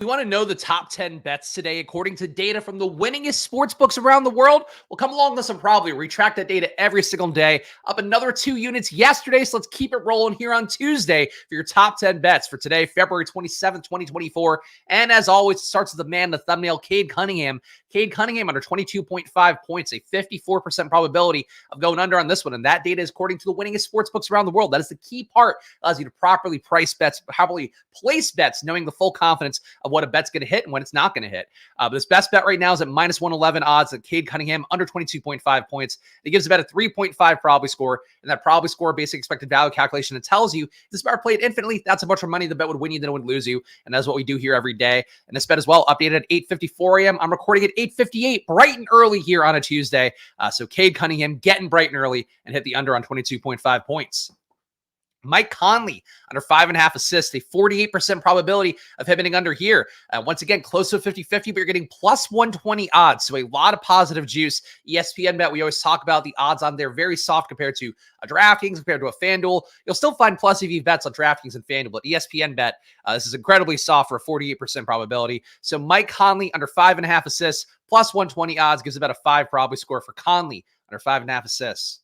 We want to know the top 10 bets today according to data from the winningest sportsbooks around the world. We'll come along with some probably retract that data every single day. Up another 2 units yesterday, so let's keep it rolling here on Tuesday for your top 10 bets for today, February 27th, 2024. And as always, it starts with the man, the thumbnail, Cade Cunningham. Cade Cunningham under 22.5 points, a 54% probability of going under on this one. And that data is according to the winningest sportsbooks around the world. That is the key part. Allows you to properly price bets, properly place bets, knowing the full confidence of what a bet's going to hit and when it's not going to hit. But this best bet right now is at minus 111 odds at Cade Cunningham under 22.5 points. It gives about a 3.5 probably score, and that probably score basic expected value calculation, it tells you if this bet played infinitely, that's how much more money the bet would win you than it would lose you, and that's what we do here every day. And this bet as well, updated at 8:54 a.m. I'm recording at 8:58, bright and early here on a Tuesday. So Cade Cunningham getting bright and early and hit the under on 22.5 points. Mike Conley under 5.5 assists, a 48% probability of him hitting under here. Once again, close to a 50-50, but you're getting plus 120 odds. So a lot of positive juice. ESPN bet, we always talk about the odds on there, very soft compared to a DraftKings, compared to a FanDuel. You'll still find plus EV bets on DraftKings and FanDuel, but ESPN bet, this is incredibly soft for a 48% probability. So Mike Conley under 5.5 assists, plus 120 odds, gives about a 5 probably score for Conley under 5.5 assists.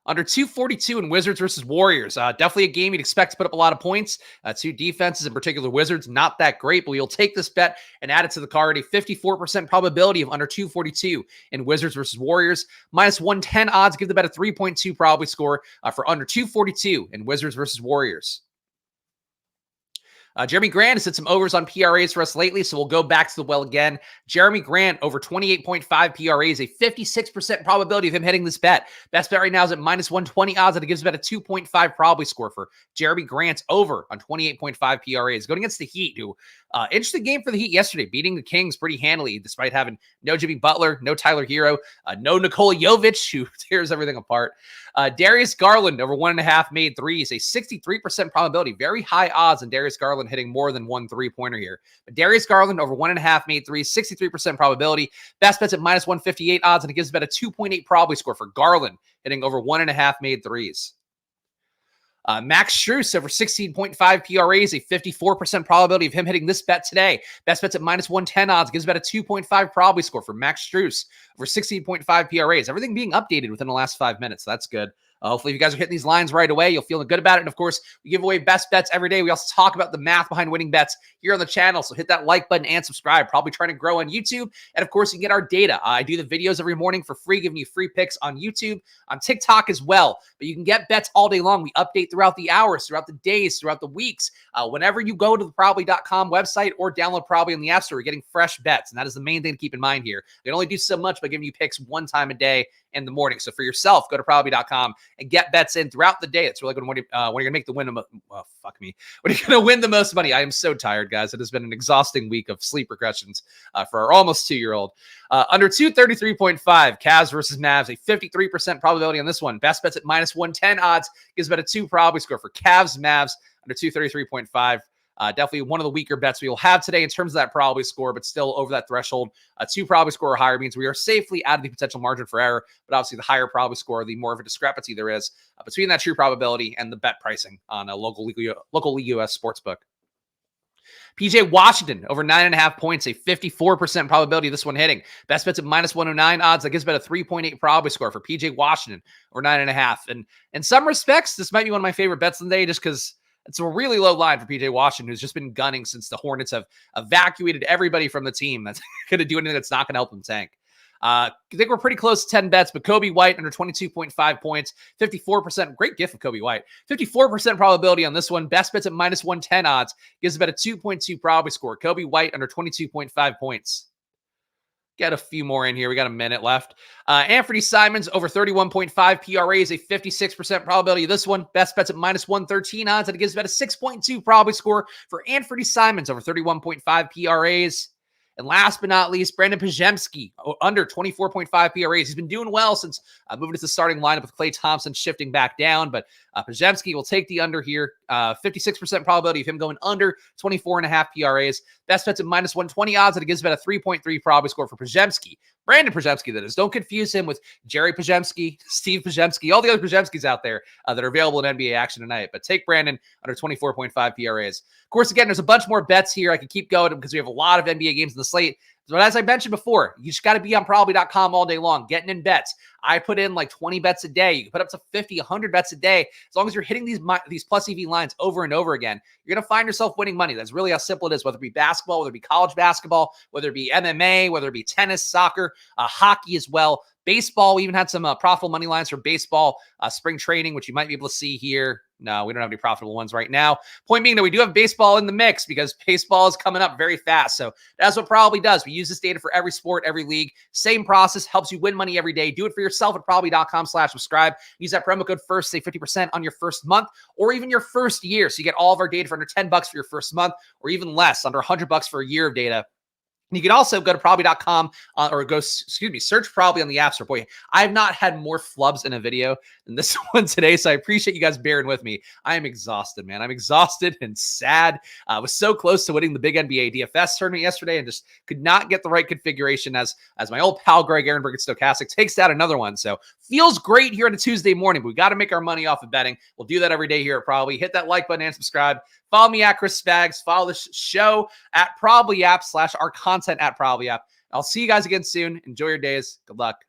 Under 242 in Wizards versus Warriors. Definitely a game you'd expect to put up a lot of points. Two defenses, in particular Wizards, not that great, but you'll take this bet and add it to the card. A 54% probability of under 242 in Wizards versus Warriors. Minus 110 odds give the bet a 3.2 probably score for under 242 in Wizards versus Warriors. Jeremy Grant has hit some overs on PRAs for us lately, so we'll go back to the well again. Jeremy Grant over 28.5 PRAs, a 56% probability of him hitting this bet. Best bet right now is at minus 120 odds, and it gives about a 2.5 probably score for Jeremy Grant's over on 28.5 PRAs. Going against the Heat, who interesting game for the Heat yesterday, beating the Kings pretty handily, despite having no Jimmy Butler, no Tyler Hero, no Nikola Jovic, who tears everything apart. Darius Garland over 1.5 made threes, a 63% probability, very high odds on Darius Garland hitting more than one three-pointer here. But Darius Garland over 1.5 made threes, 63% probability. Best bets at minus 158 odds, and it gives about a 2.8 probably score for Garland hitting over 1.5 made threes. Max Strus over 16.5 PRAs, a 54% probability of him hitting this bet today. Best bets at minus 110 odds, gives about a 2.5 probably score for Max Strus over 16.5 PRAs. Everything being updated within the last 5 minutes. So that's good. Hopefully, if you guys are hitting these lines right away, you'll feel good about it. And of course, we give away best bets every day. We also talk about the math behind winning bets here on the channel. So hit that like button and subscribe. Probably trying to grow on YouTube. And of course, you can get our data. I do the videos every morning for free, giving you free picks on YouTube, on TikTok as well. But you can get bets all day long. We update throughout the hours, throughout the days, throughout the weeks. Whenever you go to the probably.com website or download Probably on the App Store, you're getting fresh bets. And that is the main thing to keep in mind here. We can only do so much by giving you picks one time a day in the morning. So for yourself, go to probably.com and get bets in throughout the day. It's really good when you're going to make the win. When you're going to win the most money. I am so tired, guys. It has been an exhausting week of sleep regressions for our almost 2-year-old. Under 233.5, Cavs versus Mavs, a 53% probability on this one. Best bets at minus 110 odds gives about a 2 probably score for Cavs, Mavs under 233.5. Definitely one of the weaker bets we will have today in terms of that probably score, but still over that threshold. 2 probably score or higher means we are safely out of the potential margin for error, but obviously the higher probably score, the more of a discrepancy there is between that true probability and the bet pricing on a local League US sportsbook. PJ Washington over 9.5 points, a 54% probability of this one hitting. Best bets at minus 109 odds. That gives about a 3.8 probability score for PJ Washington over 9.5. And in some respects, this might be one of my favorite bets of the day just because it's a really low line for PJ Washington, who's just been gunning since the Hornets have evacuated everybody from the team that's going to do anything that's not going to help them tank. I think we're pretty close to 10 bets, but Kobe White under 22.5 points, 54%. Great gift of Kobe White. 54% probability on this one. Best bets at minus 110 odds. Gives about a 2.2 probability score. Kobe White under 22.5 points. Get a few more in here. We got a minute left. Anthony Simons over 31.5 PRAs, a 56% probability of this one. Best bets at minus 113 odds, and it gives about a 6.2 probability score for Anthony Simons over 31.5 PRAs. And last but not least, Brandon Pajemski, under 24.5 PRAs. He's been doing well since moving to the starting lineup with Klay Thompson shifting back down, but Pajemski will take the under here. 56% probability of him going under 24.5 PRAs. Best bet's at minus 120 odds, and it gives about a 3.3 probability score for Pajemski. Brandon Pajemski, that is. Don't confuse him with Jerry Pajemski, Steve Pajemski, all the other Pajemskis out there that are available in NBA action tonight. But take Brandon under 24.5 PRAs. Of course, again, there's a bunch more bets here. I can keep going because we have a lot of NBA games in the slate. But as I mentioned before, you just got to be on probably.com all day long, getting in bets. I put in like 20 bets a day. You can put up to 50, 100 bets a day. As long as you're hitting these plus EV lines over and over again, you're going to find yourself winning money. That's really how simple it is, whether it be basketball, whether it be college basketball, whether it be MMA, whether it be tennis, soccer, hockey as well. Baseball, we even had some profitable money lines for baseball spring training, which you might be able to see here. No, we don't have any profitable ones right now. Point being that we do have baseball in the mix because baseball is coming up very fast. So that's what Probably does. We use this data for every sport, every league. Same process, helps you win money every day. Do it for yourself at probably.com/subscribe. Use that promo code FIRST, save 50% on your first month or even your first year. So you get all of our data for under $10 for your first month or even less, under $100 for a year of data. You can also go to probably.com search Probably on the App Store. Boy, I've not had more flubs in a video than this one today, so I appreciate you guys bearing with me. I am exhausted, man. I'm exhausted and sad. I was so close to winning the big NBA DFS tournament yesterday and just could not get the right configuration as my old pal Greg Ehrenberg at Stochastic takes out another one. So feels great here on a Tuesday morning, but we got to make our money off of betting. We'll do that every day here at Probably. Hit that like button and subscribe. Follow me at Chris Spags. Follow the show at Probably App / our content at Probably App. I'll see you guys again soon. Enjoy your days. Good luck.